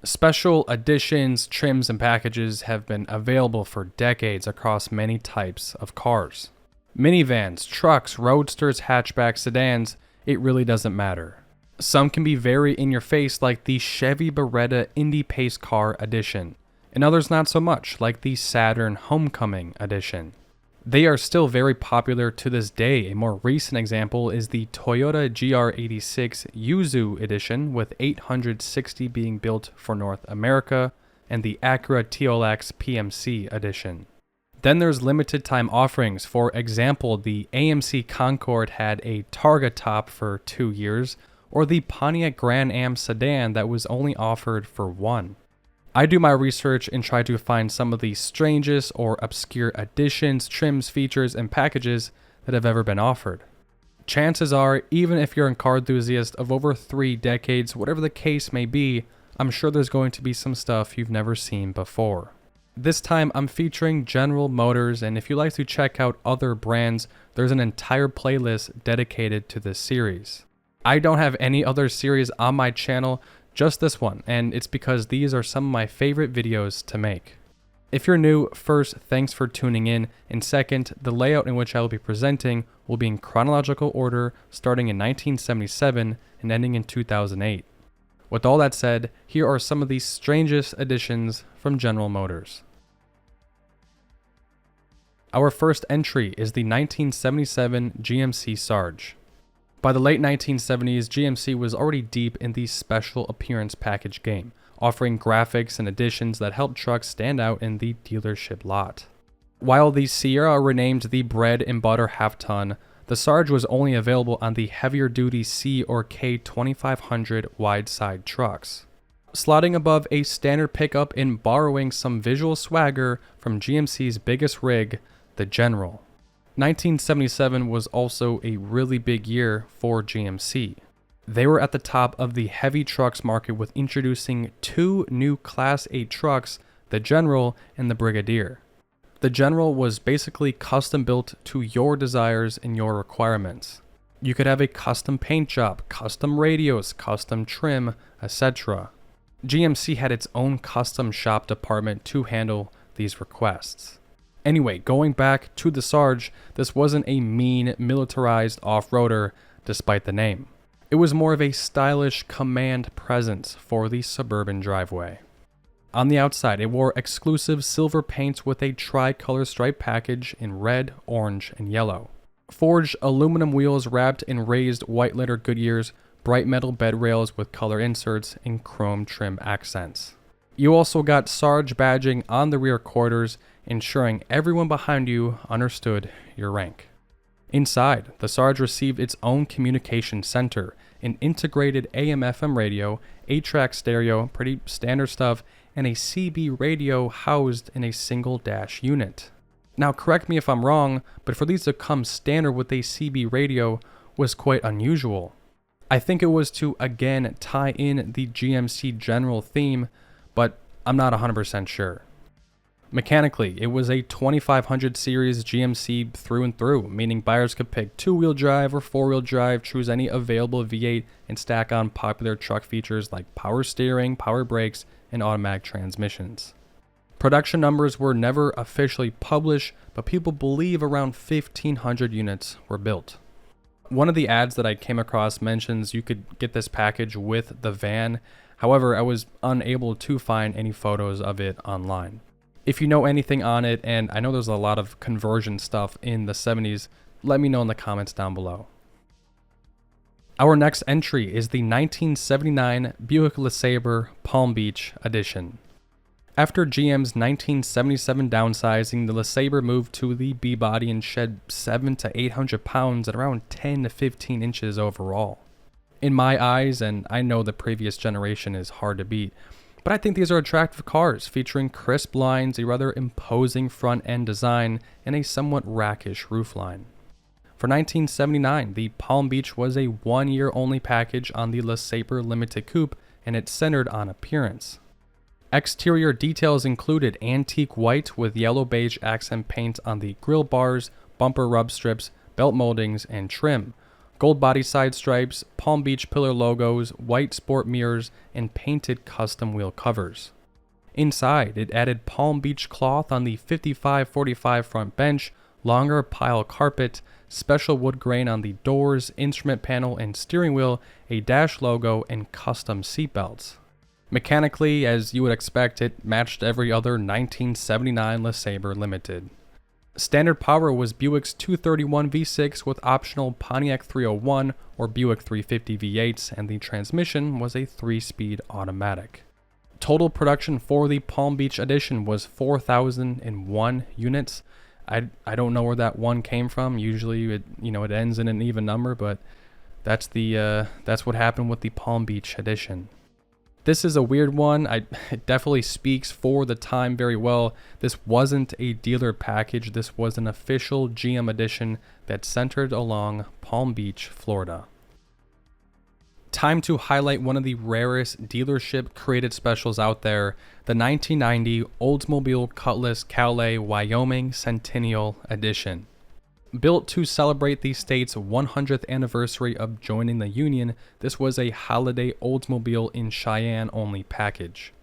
Special editions, trims, and packages have been available for decades across many types of cars. Minivans, trucks, roadsters, hatchbacks, sedans, it really doesn't matter. Some can be very in your face like the Chevy Beretta Indy Pace Car Edition, and others not so much like the Saturn Homecoming Edition. They are still very popular to this day. A more recent example is the Toyota GR86 Yuzu Edition, with 860 being built for North America, and the Acura TLX PMC Edition. Then there's limited time offerings. For example, the AMC Concorde had a Targa top for 2 years, or the Pontiac Grand Am sedan that was only offered for 1. I do my research and try to find some of the strangest or obscure additions, trims, features, and packages that have ever been offered. Chances are, even if you're a car enthusiast of over 3 decades, whatever the case may be, I'm sure there's going to be some stuff you've never seen before. This time I'm featuring General Motors, and if you like to check out other brands, there's an entire playlist dedicated to this series. I don't have any other series on my channel, just this one, and it's because these are some of my favorite videos to make. If you're new, first, thanks for tuning in, and second, the layout in which I will be presenting will be in chronological order, starting in 1977 and ending in 2008. With all that said, here are some of the strangest additions from General Motors. Our first entry is the 1977 GMC Sarge. By the late 1970s, GMC was already deep in the special appearance package game, offering graphics and additions that helped trucks stand out in the dealership lot. While the Sierra renamed the bread and butter half-ton, the Sarge was only available on the heavier-duty C or K 2500 wide-side trucks, slotting above a standard pickup and borrowing some visual swagger from GMC's biggest rig, the General. 1977 was also a really big year for GMC. They were at the top of the heavy trucks market with introducing 2 new Class 8 trucks, the General and the Brigadier. The General was basically custom built to your desires and your requirements. You could have a custom paint job, custom radios, custom trim, etc. GMC had its own custom shop department to handle these requests. Anyway, going back to the Sarge, this wasn't a mean, militarized off-roader, despite the name. It was more of a stylish command presence for the suburban driveway. On the outside, it wore exclusive silver paints with a tri-color stripe package in red, orange, and yellow. Forged aluminum wheels wrapped in raised white letter Goodyears, bright metal bed rails with color inserts, and chrome trim accents. You also got Sarge badging on the rear quarters, ensuring everyone behind you understood your rank. Inside, the Sarge received its own communication center, an integrated AM/FM radio, 8-track stereo, pretty standard stuff, and a CB radio housed in a single dash unit. Now correct me if I'm wrong, but for these to come standard with a CB radio was quite unusual. I think it was to again tie in the GMC General theme, but I'm not 100% sure. Mechanically, it was a 2500 series GMC through and through, meaning buyers could pick 2-wheel drive or 4-wheel drive, choose any available V8, and stack on popular truck features like power steering, power brakes, and automatic transmissions. Production numbers were never officially published, but people believe around 1,500 units were built. One of the ads that I came across mentions you could get this package with the van. However, I was unable to find any photos of it online. If you know anything on it, and I know there's a lot of conversion stuff in the 70s, let me know in the comments down below. Our next entry is the 1979 Buick LeSabre Palm Beach Edition. After GM's 1977 downsizing, the LeSabre moved to the B-body and shed 700 to 800 pounds at around 10 to 15 inches overall. In my eyes, and I know the previous generation is hard to beat, but I think these are attractive cars featuring crisp lines, a rather imposing front end design, and a somewhat rakish roofline. For 1979, the Palm Beach was a 1-year only package on the LeSabre Limited Coupe, and it centered on appearance. Exterior details included antique white with yellow beige accent paint on the grille bars, bumper rub strips, belt moldings, and trim, Gold body side stripes, Palm Beach pillar logos, white sport mirrors, and painted custom wheel covers. Inside, it added Palm Beach cloth on the 55/45 front bench, longer pile carpet, special wood grain on the doors, instrument panel, and steering wheel, a dash logo, and custom seatbelts. Mechanically, as you would expect, it matched every other 1979 LeSabre Limited. Standard power was Buick's 231 V6 with optional Pontiac 301 or Buick 350 V8s, and the transmission was a 3-speed automatic. Total production for the Palm Beach edition was 4,001 units. I don't know where that one came from. Usually it ends in an even number, but that's what happened with the Palm Beach edition. This is a weird one. It definitely speaks for the time very well. This wasn't a dealer package. This was an official GM edition that centered along Palm Beach, Florida. Time to highlight one of the rarest dealership created specials out there, the 1990 Oldsmobile Cutlass Cowley Wyoming Centennial Edition. Built to celebrate the state's 100th anniversary of joining the Union, this was a holiday Oldsmobile in Cheyenne only package.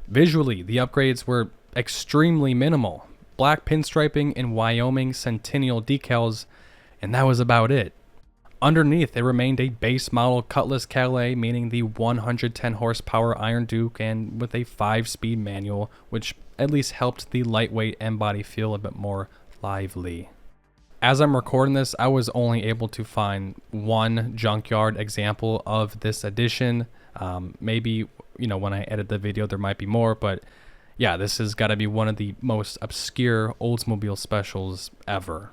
Visually, the upgrades were extremely minimal. Black pinstriping and Wyoming Centennial decals, and that was about it. Underneath, it remained a base model Cutlass Cowley, meaning the 110 horsepower Iron Duke, and with a 5-speed manual, which at least helped the lightweight M-body feel a bit more lively. As I'm recording this, I was only able to find one junkyard example of this edition. Maybe, when I edit the video, there might be more, but yeah, this has got to be one of the most obscure Oldsmobile specials ever.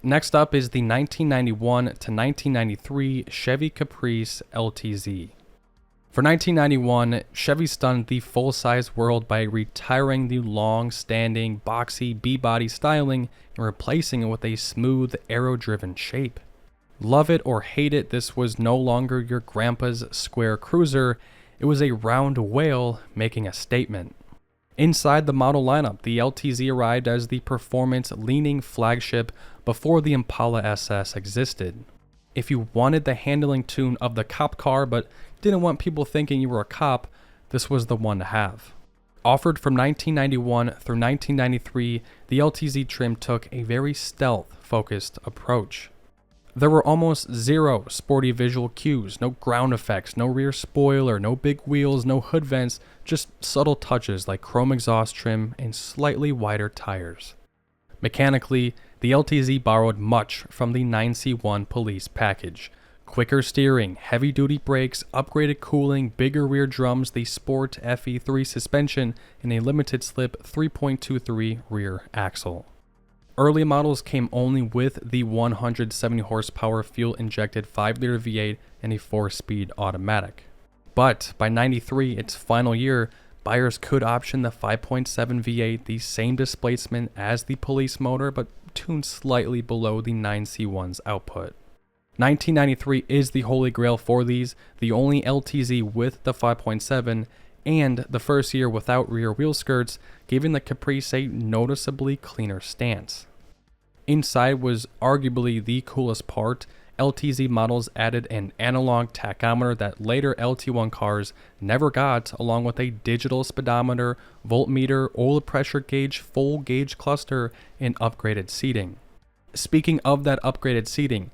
Next up is the 1991 to 1993 Chevy Caprice LTZ. For 1991, Chevy stunned the full-size world by retiring the long-standing, boxy B-body styling and replacing it with a smooth, aero-driven shape. Love it or hate it, this was no longer your grandpa's square cruiser, it was a round whale making a statement. Inside the model lineup, the LTZ arrived as the performance-leaning flagship before the Impala SS existed. If you wanted the handling tune of the cop car but didn't want people thinking you were a cop, this was the one to have. Offered from 1991 through 1993, the LTZ trim took a very stealth-focused approach. There were almost zero sporty visual cues, no ground effects, no rear spoiler, no big wheels, no hood vents, just subtle touches like chrome exhaust trim and slightly wider tires. Mechanically, the LTZ borrowed much from the 9C1 police package. Quicker steering, heavy-duty brakes, upgraded cooling, bigger rear drums, the Sport FE3 suspension, and a limited slip 3.23 rear axle. Early models came only with the 170 horsepower fuel-injected 5-liter V8 and a 4-speed automatic. But by 93, its final year, buyers could option the 5.7 V8, the same displacement as the police motor, but tuned slightly below the 9C1's output. 1993 is the holy grail for these, the only LTZ with the 5.7, and the first year without rear wheel skirts, giving the Caprice a noticeably cleaner stance. Inside was arguably the coolest part. LTZ models added an analog tachometer that later LT1 cars never got, along with a digital speedometer, voltmeter, oil pressure gauge, full gauge cluster, and upgraded seating. Speaking of that upgraded seating,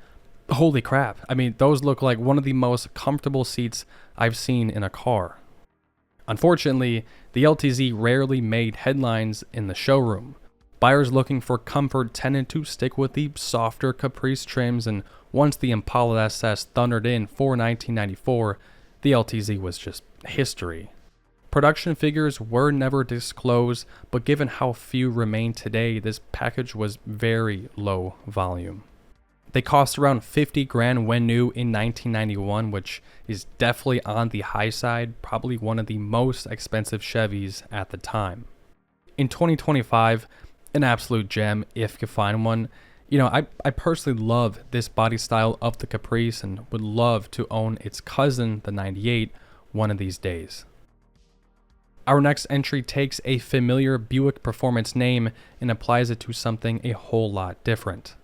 holy crap, those look like one of the most comfortable seats I've seen in a car. Unfortunately, the LTZ rarely made headlines in the showroom. Buyers looking for comfort tended to stick with the softer Caprice trims, and once the Impala SS thundered in for 1994, the LTZ was just history. Production figures were never disclosed, but given how few remain today, this package was very low volume. They cost around $50,000 when new in 1991, which is definitely on the high side, probably one of the most expensive Chevys at the time. In 2025, an absolute gem if you find one. I personally love this body style of the Caprice and would love to own its cousin, the 98, one of these days. Our next entry takes a familiar Buick performance name and applies it to something a whole lot different.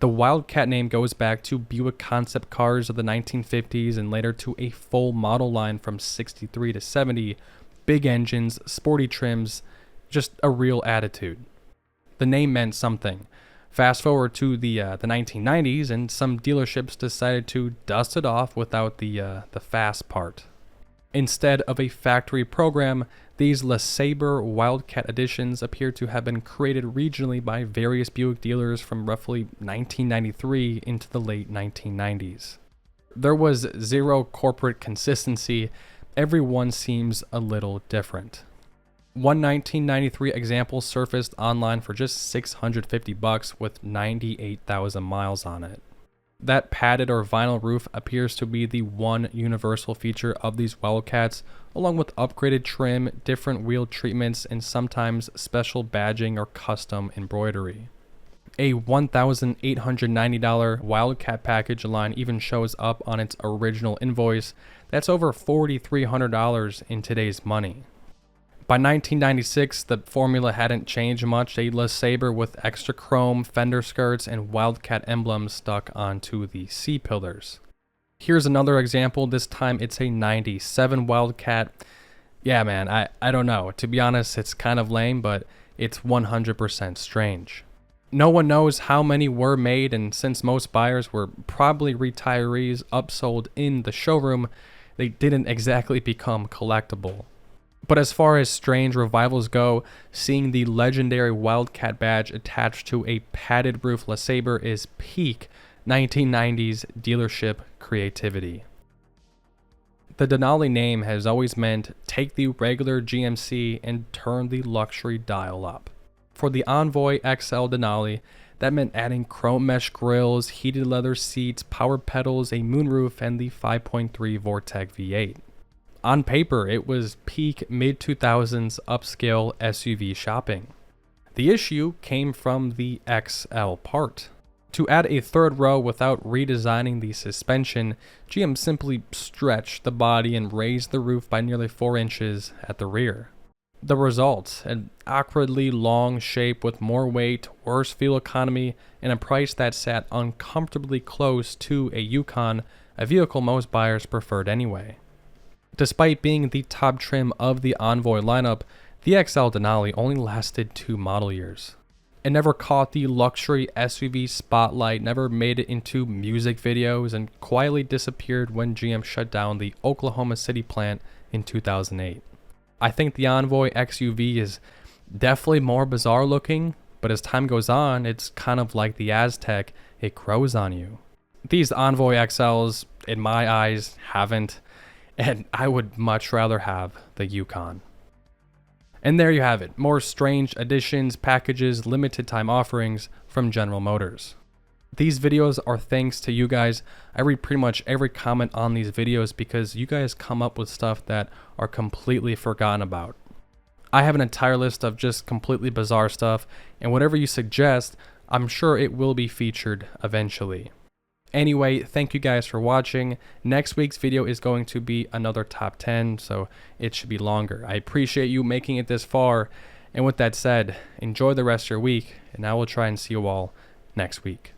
The Wildcat name goes back to Buick concept cars of the 1950s and later to a full model line from 63 to 70, big engines, sporty trims, just a real attitude. The name meant something. Fast forward to the 1990s, and some dealerships decided to dust it off without the fast part. Instead of a factory program, these LeSabre Wildcat editions appear to have been created regionally by various Buick dealers from roughly 1993 into the late 1990s. There was zero corporate consistency. Every one seems a little different. One 1993 example surfaced online for just $650 with 98,000 miles on it. That padded or vinyl roof appears to be the one universal feature of these Wildcats, along with upgraded trim, different wheel treatments, and sometimes special badging or custom embroidery. A $1,890 Wildcat package line even shows up on its original invoice. That's over $4,300 in today's money. By 1996, the formula hadn't changed much. A LeSabre with extra chrome, fender skirts, and Wildcat emblems stuck onto the C-pillars. Here's another example. This time it's a 97 Wildcat. Yeah, man, I don't know. To be honest, it's kind of lame, but it's 100% strange. No one knows how many were made, and since most buyers were probably retirees upsold in the showroom, they didn't exactly become collectible. But as far as strange revivals go, seeing the legendary Wildcat badge attached to a padded roof LeSabre is peak 1990s dealership creativity. The Denali name has always meant take the regular GMC and turn the luxury dial up. For the Envoy XL Denali, that meant adding chrome mesh grills, heated leather seats, power pedals, a moonroof, and the 5.3 Vortec V8. On paper, it was peak mid-2000s upscale SUV shopping. The issue came from the XL part. To add a third row without redesigning the suspension, GM simply stretched the body and raised the roof by nearly 4 inches at the rear. The result, an awkwardly long shape with more weight, worse fuel economy, and a price that sat uncomfortably close to a Yukon, a vehicle most buyers preferred anyway. Despite being the top trim of the Envoy lineup, the XL Denali only lasted 2 model years. It never caught the luxury SUV spotlight, never made it into music videos, and quietly disappeared when GM shut down the Oklahoma City plant in 2008. I think the Envoy XUV is definitely more bizarre looking, but as time goes on, it's kind of like the Aztec, it grows on you. These Envoy XLs, in my eyes, haven't. And I would much rather have the Yukon. And there you have it. More strange additions, packages, limited time offerings from General Motors. These videos are thanks to you guys. I read pretty much every comment on these videos because you guys come up with stuff that are completely forgotten about. I have an entire list of just completely bizarre stuff, and whatever you suggest, I'm sure it will be featured eventually. Anyway, thank you guys for watching. Next week's video is going to be another top 10, so it should be longer. I appreciate you making it this far. And with that said, enjoy the rest of your week, and I will try and see you all next week.